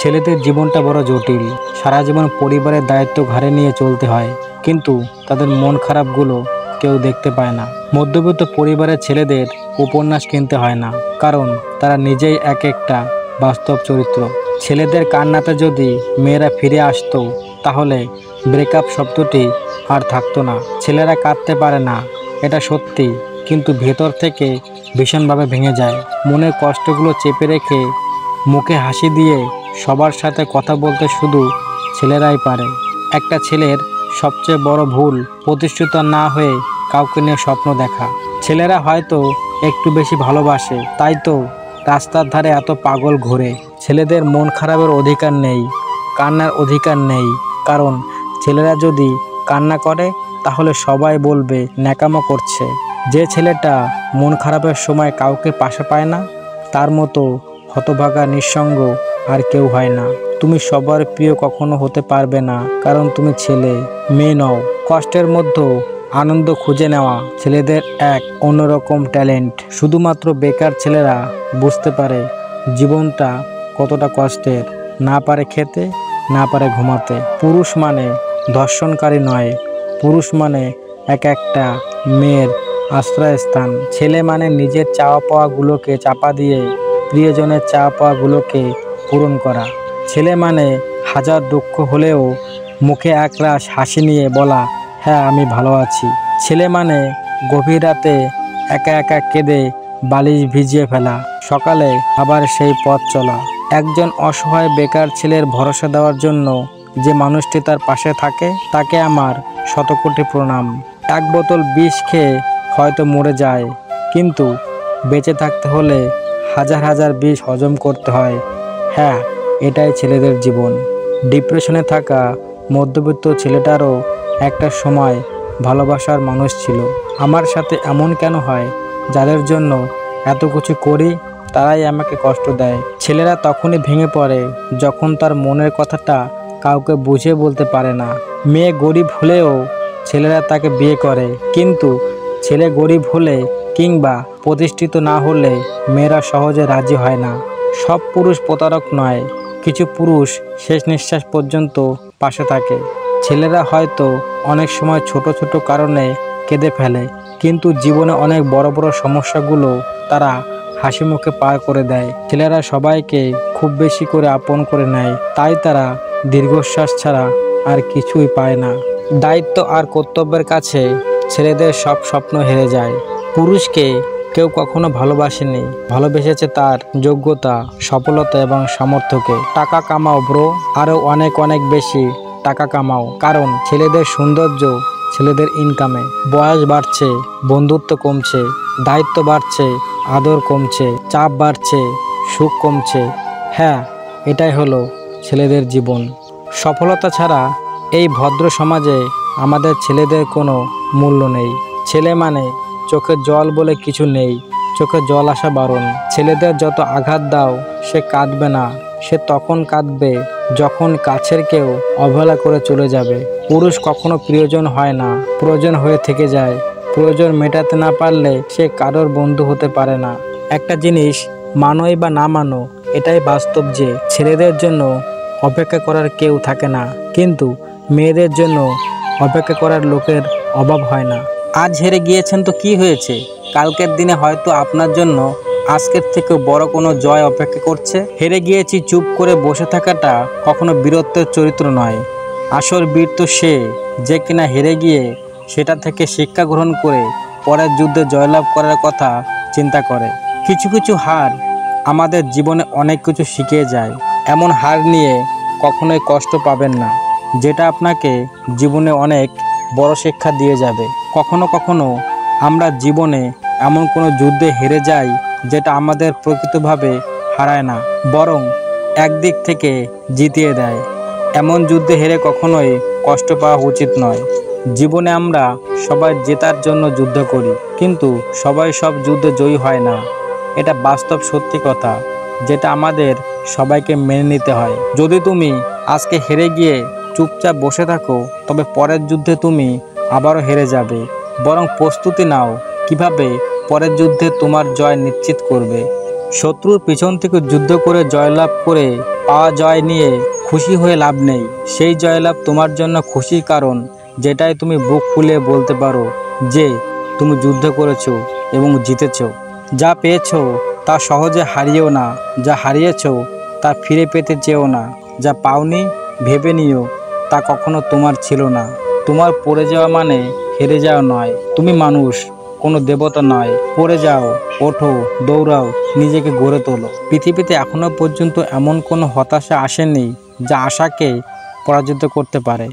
ছেলেদের জীবনটা বড় জটিল। সারা জীবন পরিবারের দায়িত্ব ঘাড়ে নিয়ে চলতে হয়, কিন্তু তাদের মন খারাপগুলো কেউ দেখতে পায় না। মধ্যবিত্ত পরিবারের ছেলেদের উপন্যাস কিনতে হয় না, কারণ তারা নিজেই এক একটা বাস্তব চরিত্র। ছেলেদের কান্নাতে যদি মেয়েরা ফিরে আসতো, তাহলে ব্রেকআপ শব্দটি আর থাকতো না। ছেলেরা কাঁদতে পারে না, এটা সত্যি, কিন্তু ভেতর থেকে ভীষণভাবে ভেঙে যায়। মনের কষ্টগুলো চেপে রেখে মুখে হাসি দিয়ে সবার সাথে কথা বলতে শুধু ছেলেরাই পারে। একটা ছেলের সবচেয়ে বড় ভুল প্রতিষ্ঠিত না হয়ে কাউকে নিয়ে স্বপ্ন দেখা। ছেলেরা হয়তো একটু বেশি ভালোবাসে, তাই তো রাস্তার ধারে এত পাগল ঘোরে। ছেলেদের মন খারাপের অধিকার নেই, কান্নার অধিকার নেই, কারণ ছেলেরা যদি কান্না করে তাহলে সবাই বলবে ন্যাকামো করছে। যে ছেলেটা মন খারাপের সময় কাউকে পাশে পায় না, তার মতো হতভাগা নিঃসঙ্গ আর কেউ হয় না। তুমি সবার প্রিয় কখনো হতে পারবে না, কারণ তুমি ছেলে, মেয়ে নও। কষ্টের মধ্যেও আনন্দ খুঁজে নেওয়া ছেলেদের এক অন্যরকম ট্যালেন্ট। শুধুমাত্র বেকার ছেলেরা বুঝতে পারে জীবনটা কতটা কষ্টের। না পারে খেতে, না পারে ঘুমাতে। পুরুষ মানে ধর্ষণকারী নয়, পুরুষ মানে এক একটা মেয়ের আশ্রয়স্থান। ছেলে মানে নিজের চাওয়া পাওয়াগুলোকে চাপা দিয়ে প্রিয়জনের চাওয়া পাওয়াগুলোকে পূরণ করা। ছেলে মানে হাজার দুঃখ হলেও মুখে একরাশ হাসি নিয়ে বলা, হ্যাঁ আমি ভালো আছি। ছেলে মানে গভীর রাতে একা একা কেঁদে বালিশ ভিজিয়ে ফেলা, সকালে আবার সেই পথ চলা। একজন অসহায় বেকার ছেলের ভরসা দেওয়ার জন্য যে মানুষটি তার পাশে থাকে, তাকে আমার শতকোটি প্রণাম। এক বোতল বিষ খেয়ে হয়তো মরে যায়, কিন্তু বেঁচে থাকতে হলে হাজার হাজার বিষ হজম করতে হয়। হ্যাঁ, এটাই ছেলেদের জীবন। ডিপ্রেশনে থাকা মধ্যবিত্ত ছেলেটারও একটা সময় ভালোবাসার মানুষ ছিল। আমার সাথে এমন কেন হয়? যাদের জন্য এত কিছু করি তারাই আমাকে কষ্ট দেয়। ছেলেরা তখনই ভেঙে পড়ে যখন তার মনের কথাটা কাউকে বুঝিয়ে বলতে পারে না। মেয়ে গরিব হলেও ছেলেরা তাকে বিয়ে করে, কিন্তু ছেলে গরিব হলে কিংবা প্রতিষ্ঠিত না হলে মেয়েরা সহজে রাজি হয় না। সব পুরুষ প্রতারক নয়, কিছু পুরুষ শেষ নিঃশ্বাস পর্যন্ত পাশে থাকে। ছেলেরা হয়তো অনেক সময় ছোট ছোট কারণে কেঁদে ফেলে, কিন্তু জীবনে অনেক বড় বড় সমস্যাগুলো তারা হাসি মুখে পার করে দেয়। ছেলেরা সবাইকে খুব বেশি করে আপন করে নেয়, তাই তারা দীর্ঘশ্বাস ছাড়া আর কিছুই পায় না। দায়িত্ব আর কর্তব্যের কাছে ছেলেদের সব স্বপ্ন হেরে যায়। পুরুষকে কেউ কখনো ভালোবাসেনি, ভালোবেসেছে তার যোগ্যতা, সফলতা এবং সামর্থ্যকে। টাকা কামাও ব্রো, আরও অনেক অনেক বেশি টাকা কামাও, কারণ ছেলেদের সৌন্দর্য ছেলেদের ইনকামে। বয়স বাড়ছে, বন্ধুত্ব কমছে, দায়িত্ব বাড়ছে, আদর কমছে, চাপ বাড়ছে, সুখ কমছে। হ্যাঁ, এটাই হলো ছেলেদের জীবন। সফলতা ছাড়া এই ভদ্র সমাজে আমাদের ছেলেদের কোনো মূল্য নেই। ছেলে মানে চোখের জল বলে কিছু নেই, চোখে জল আসা বারণ। ছেলেদের যত আঘাত দাও সে কাঁদবে না, সে তখন কাঁদবে যখন কাছের কেউ অবহেলা করে চলে যাবে। পুরুষ কখনো প্রিয়জন হয় না, প্রয়োজন হয়ে থেকে যায়। প্রয়োজন মেটাতে না পারলে সে কারোর বন্ধু হতে পারে না। একটা জিনিস মানোই বা না মানো, এটাই বাস্তব যে ছেলেদের জন্য অপেক্ষা করার কেউ থাকে না, কিন্তু মেয়েদের জন্য অপেক্ষা করার লোকের অভাব হয় না। আজ হেরে গিয়েছেন তো কি হয়েছে? কালকের দিনে হয়তো আপনার জন্য আজকের থেকেও বড় কোনো জয় অপেক্ষা করছে। হেরে গিয়েছি চুপ করে বসে থাকাটা কখনো বীরত্বের চরিত্র নয়। আসল বীর তো সে যে কিনা হেরে গিয়ে সেটা থেকে শিক্ষা গ্রহণ করে পরের যুদ্ধে জয়লাভ করার কথা চিন্তা করে। কিছু কিছু হার আমাদের জীবনে অনেক কিছু শিখিয়ে যায়। এমন হার নিয়ে কখনোই কষ্ট পাবেন না, যেটা আপনাকে জীবনে অনেক বড় শিক্ষা দিয়ে যাবে। কখনো কখনো আমরা জীবনে এমন কোনো যুদ্ধে হেরে যাই যেটা আমাদের প্রকৃতভাবে হারায় না, বরং একদিক থেকে জিতিয়ে দেয়। এমন যুদ্ধে হেরে কখনোই কষ্ট পাওয়া উচিত নয়। জীবনে আমরা সবাই জেতার জন্য যুদ্ধ করি, কিন্তু সবাই সব যুদ্ধে জয়ী হয় না। এটা বাস্তব সত্যি কথা, যেটা আমাদের সবাইকে মেনে নিতে হয়। যদি তুমি আজকে হেরে গিয়ে চুপচাপ বসে থাকো, তবে পরের যুদ্ধে তুমি আবারও হেরে যাবে। বরং প্রস্তুতি নাও কিভাবে পরের যুদ্ধে তোমার জয় নিশ্চিত করবে। শত্রুর পিছন থেকে যুদ্ধ করে জয়লাভ করে পাওয়া জয় নিয়ে খুশি হয়ে লাভ নেই। সেই জয়লাভ তোমার জন্য খুশির কারণ, যেটাই তুমি বুক ফুলে বলতে পারো যে তুমি যুদ্ধ করেছো এবং জিতেছো। যা পেয়েছো তা সহজে হারিয়েও না, যা হারিয়েছো তা ফিরে পেতে চেয়েও না। যা পাওনি ভেবে নিও তা কখনো তোমার ছিল না। তোমার পড়ে যাওয়া মানে হেরে যাওয়া নয়। তুমি মানুষ, কোনো দেবতা নয়। পড়ে যাও, ওঠো, দৌড়াও, নিজেকে গড়ে তোলো। পৃথিবীতে এখনো পর্যন্ত এমন কোনো হতাশা আসেনি যা আশাকে পরাজিত করতে পারে।